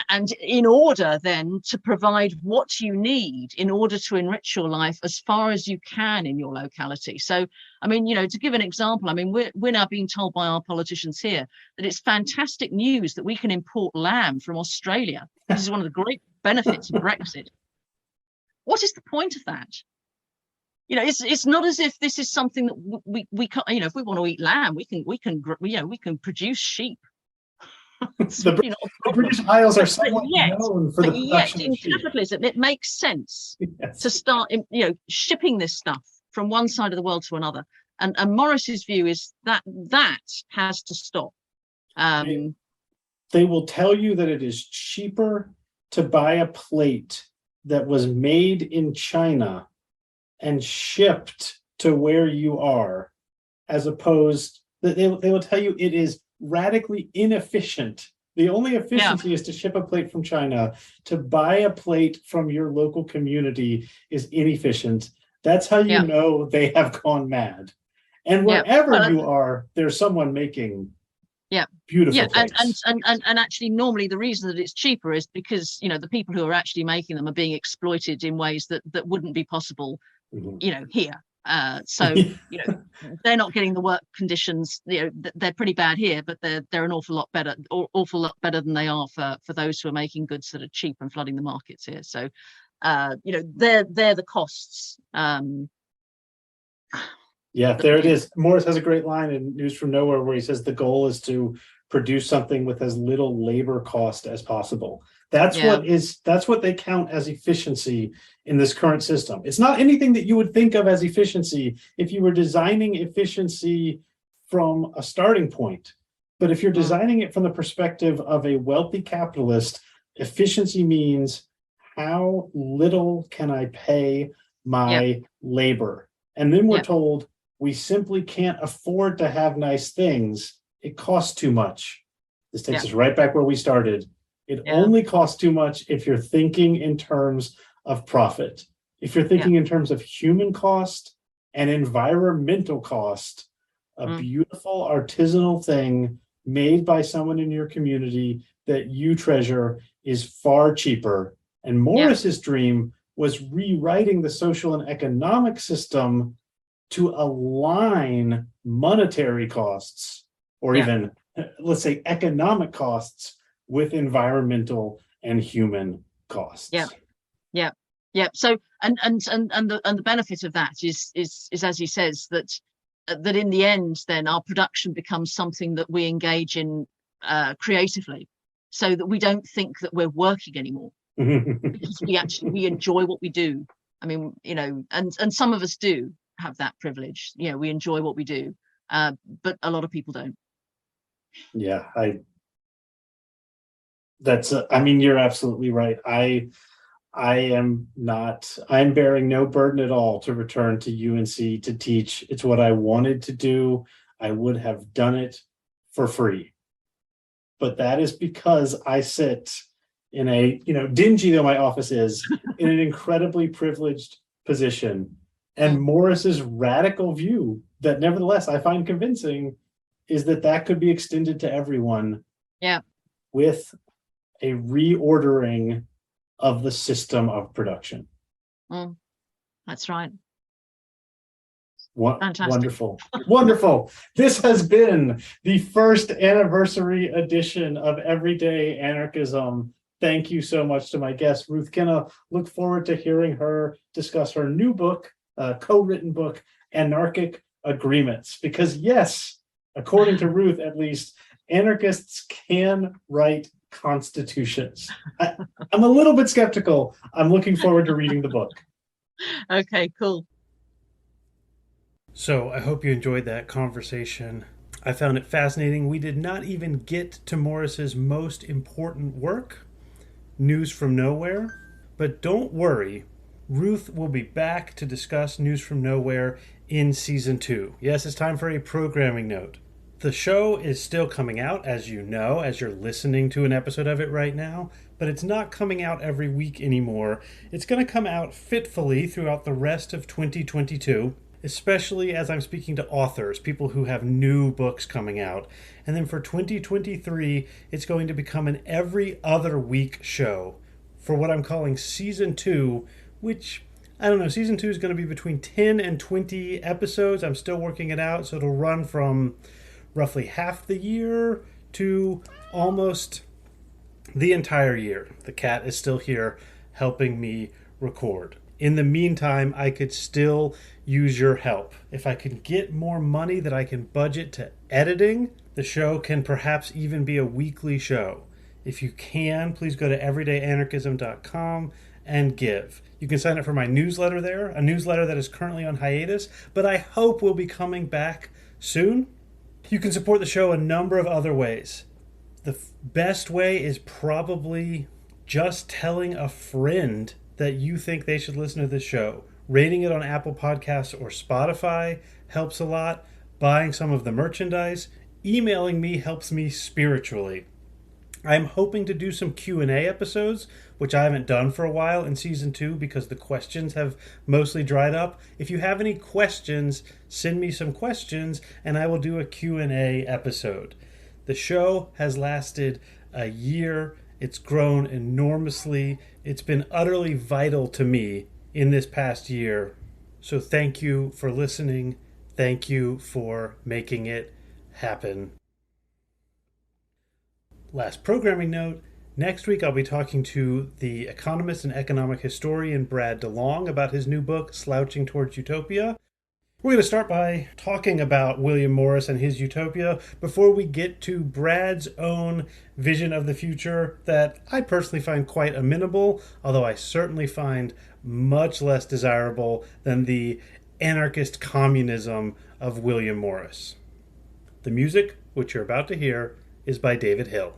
And in order then to provide what you need in order to enrich your life as far as you can in your locality. So, I mean, to give an example, I mean, we're now being told by our politicians here that it's fantastic news that we can import lamb from Australia. This is one of the great benefits of Brexit. What is the point of that? It's not as if this is something that we can't, if we want to eat lamb, we can produce sheep. The British Isles are somewhat known for the production in capitalism, it makes sense to start, shipping this stuff from one side of the world to another. And Morris's view is that has to stop. They will tell you that it is cheaper to buy a plate that was made in China and shipped to where you are, as opposed that they will tell you it is radically inefficient. The only efficiency is to ship a plate from China. To buy a plate from your local community is inefficient. That's how you know they have gone mad. And wherever you are, there's someone making Yeah. Beautiful Yeah, place. and actually normally the reason that it's cheaper is because, the people who are actually making them are being exploited in ways that wouldn't be possible, Mhm. here. So, they're not getting the work conditions, they're pretty bad here, but they're an awful lot better than they are for those who are making goods that are cheap and flooding the markets here. So, they're the costs. Yeah, That there it we is. Morris has a great line in News from Nowhere where he says the goal is to produce something with as little labor cost as possible. Yeah. That's what they count as efficiency in this current system. It's not anything that you would think of as efficiency if you were designing efficiency from a starting point. But if you're Mm, designing it from the perspective of a wealthy capitalist, efficiency means how little can I pay yeah. my labor? And then we're Yeah. told we simply can't afford to have nice things. It costs too much. This takes Yeah. us right back where we started. It Yeah. only costs too much if you're thinking in terms of profit. If you're Yeah. thinking in terms of human cost and environmental cost, a Mm, beautiful artisanal thing made by someone in your community that you treasure is far cheaper. And yeah. Morris's dream was rewriting the social and economic system to align monetary costs, or Yeah. even, let's say, economic costs with environmental and human Yeah. costs. Yeah. Yeah. So, and the benefit of that is as he says, that in the end, then our production becomes something that we engage in creatively, so that we don't think that we're working anymore, because we enjoy what we do. I mean, and some of us do have that privilege. We enjoy what we do, but a lot of people don't. Yeah, I mean, you're absolutely right. I'm bearing no burden at all to return to UNC to teach. It's what I wanted to do. I would have done it for free. But that is because I sit in a, dingy though my office is, in an incredibly privileged position. And Mm, Morris's radical view that nevertheless I find convincing is that could be extended to everyone yeah. with a reordering of the system of production. Mm, that's right. What Fantastic. wonderful, wonderful. This has been the first anniversary edition of Everyday Anarchism. Thank you so much to my guest, Ruth Kinna. Look forward to hearing her discuss her new book, co-written book, Anarchic Agreements. Because yes, according to Ruth, at least, anarchists can write constitutions. I'm a little bit skeptical. I'm looking forward to reading the book. Okay, cool. So I hope you enjoyed that conversation. I found it fascinating. We did not even get to Morris's most important work, News from Nowhere. But don't worry, Ruth will be back to discuss News from Nowhere in season 2. Yes, it's time for a programming note. The show is still coming out, as you know, as you're listening to an episode of it right now, but it's not coming out every week anymore. It's going to come out fitfully throughout the rest of 2022, especially as I'm speaking to authors, people who have new books coming out. And then for 2023, it's going to become an every other week show for what I'm calling season 2, which, I don't know, season 2 is going to be between 10 and 20 episodes. I'm still working it out, so it'll run from roughly half the year to almost the entire year. The cat is still here helping me record. In the meantime, I could still use your help. If I can get more money that I can budget to editing, the show can perhaps even be a weekly show. If you can, please go to everydayanarchism.com and give. You can sign up for my newsletter there, a newsletter that is currently on hiatus, but I hope will be coming back soon. You can support the show a number of other ways. The best way is probably just telling a friend that you think they should listen to this show. Rating it on Apple Podcasts or Spotify helps a lot. Buying some of the merchandise. Emailing me helps me spiritually. I'm hoping to do some Q&A episodes, which I haven't done for a while in season 2 because the questions have mostly dried up. If you have any questions, send me some questions and I will do a Q&A episode. The show has lasted a year. It's grown enormously. It's been utterly vital to me in this past year. So thank you for listening. Thank you for making it happen. Last programming note. Next week, I'll be talking to the economist and economic historian Brad DeLong about his new book, Slouching Towards Utopia. We're going to start by talking about William Morris and his utopia before we get to Brad's own vision of the future that I personally find quite amenable, although I certainly find much less desirable than the anarchist communism of William Morris. The music, which you're about to hear, is by David Hill.